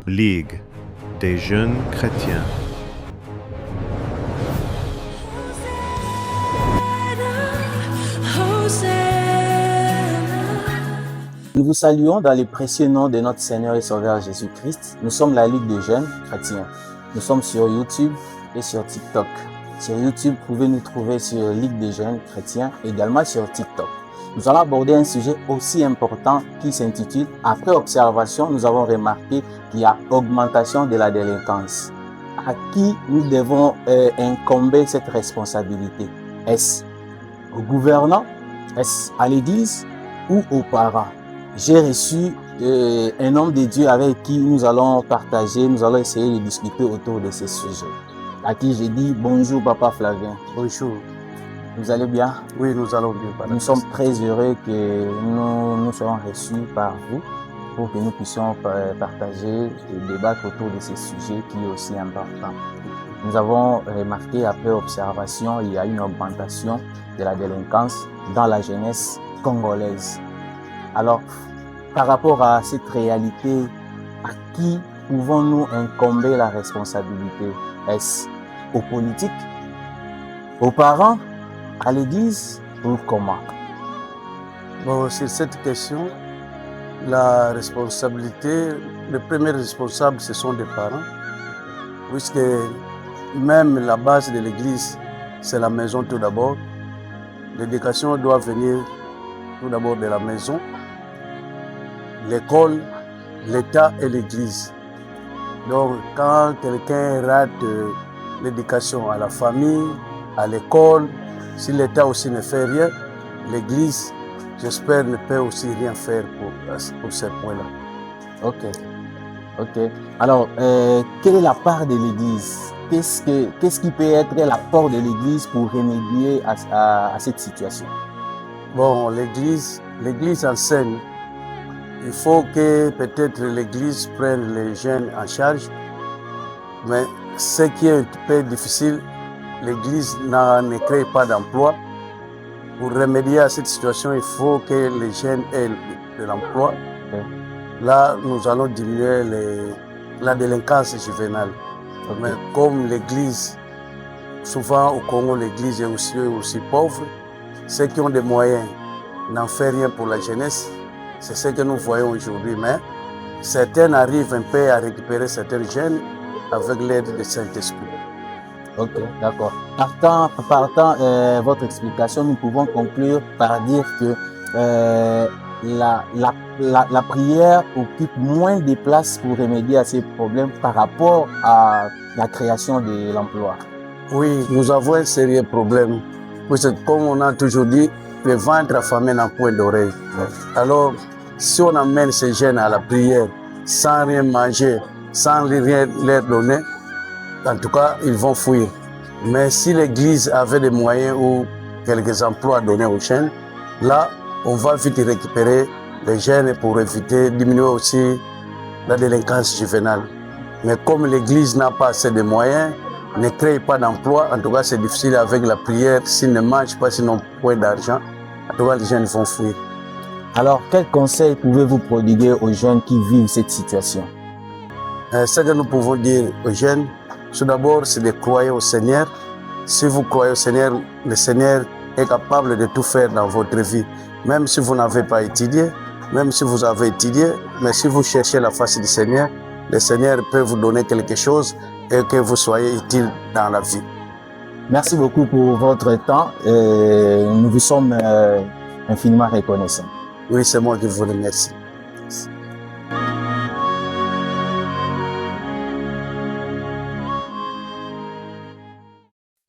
Ligue des jeunes chrétiens. Nous vous saluons dans le précieux nom de notre Seigneur et Sauveur Jésus-Christ. Nous sommes la Ligue des jeunes chrétiens. Nous sommes sur YouTube et sur TikTok. Sur YouTube, vous pouvez nous trouver sur Ligue des jeunes chrétiens, également sur TikTok. Nous allons aborder un sujet aussi important qui s'intitule « Après observation, nous avons remarqué qu'il y a augmentation de la délinquance ». À qui nous devons incomber cette responsabilité? Est-ce aux gouvernants? Est-ce à l'Église ou aux parents? J'ai reçu un homme de Dieu avec qui nous allons partager, nous allons essayer de discuter autour de ce sujet. À qui j'ai dit bonjour Papa Flavien. Bonjour. Vous allez bien? Oui, nous allons bien. Nous sommes très heureux que nous soyons reçus par vous pour que nous puissions partager et débattre autour de ce sujet qui est aussi important. Nous avons remarqué après observation, il y a une augmentation de la délinquance dans la jeunesse congolaise. Alors, par rapport à cette réalité, à qui pouvons-nous incomber la responsabilité? Est-ce aux politiques, aux parents, à l'Église ou comment? Bon, sur cette question, la responsabilité, le premier responsable, ce sont les parents, puisque même la base de l'Église, c'est la maison tout d'abord. L'éducation doit venir tout d'abord de la maison, l'école, l'État et l'Église. Donc, quand quelqu'un rate l'éducation à la famille, à l'école, si l'État aussi ne fait rien, l'Église, j'espère, ne peut aussi rien faire pour ce point-là. Ok. Alors, quelle est la part de l'Église? Qu'est-ce qui peut être l'apport de l'Église pour remédier à cette situation? Bon, l'Église enseigne. Il faut que peut-être l'Église prenne les jeunes en charge, mais ce qui est un peu difficile, l'Église ne crée pas d'emploi. Pour remédier à cette situation, il faut que les jeunes aient de l'emploi. Là, nous allons diminuer la délinquance juvénile. Mais comme l'Église, souvent au Congo, l'Église est aussi pauvre, ceux qui ont des moyens n'en font rien pour la jeunesse. C'est ce que nous voyons aujourd'hui. Mais certains arrivent un peu à récupérer certains jeunes avec l'aide du Saint-Esprit. Ok, d'accord. Partant votre explication, nous pouvons conclure par dire que la prière occupe moins de place pour remédier à ces problèmes par rapport à la création de l'emploi. Oui, nous avons un sérieux problème. Puisque comme on a toujours dit, le ventre affamé n'a point d'oreille. Alors, si on amène ces jeunes à la prière sans rien manger, sans rien leur donner, en tout cas, ils vont fuir. Mais si l'Église avait des moyens ou quelques emplois donnés aux jeunes, là, on va vite récupérer les jeunes pour éviter, diminuer aussi la délinquance juvénile. Mais comme l'Église n'a pas assez de moyens, ne crée pas d'emploi, en tout cas, c'est difficile avec la prière. S'ils ne mangent pas, s'ils n'ont point d'argent, en tout cas, les jeunes vont fuir. Alors, quels conseils pouvez-vous prodiguer aux jeunes qui vivent cette situation? Ce que nous pouvons dire aux jeunes, tout d'abord, c'est de croire au Seigneur. Si vous croyez au Seigneur, le Seigneur est capable de tout faire dans votre vie. Même si vous n'avez pas étudié, même si vous avez étudié, mais si vous cherchez la face du Seigneur, le Seigneur peut vous donner quelque chose et que vous soyez utile dans la vie. Merci beaucoup pour votre temps. Nous vous sommes infiniment reconnaissants. Oui, c'est moi qui vous remercie.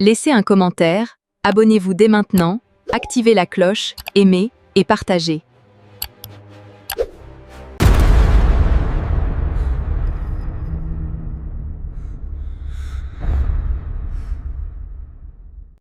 Laissez un commentaire, abonnez-vous dès maintenant, activez la cloche, aimez et partagez.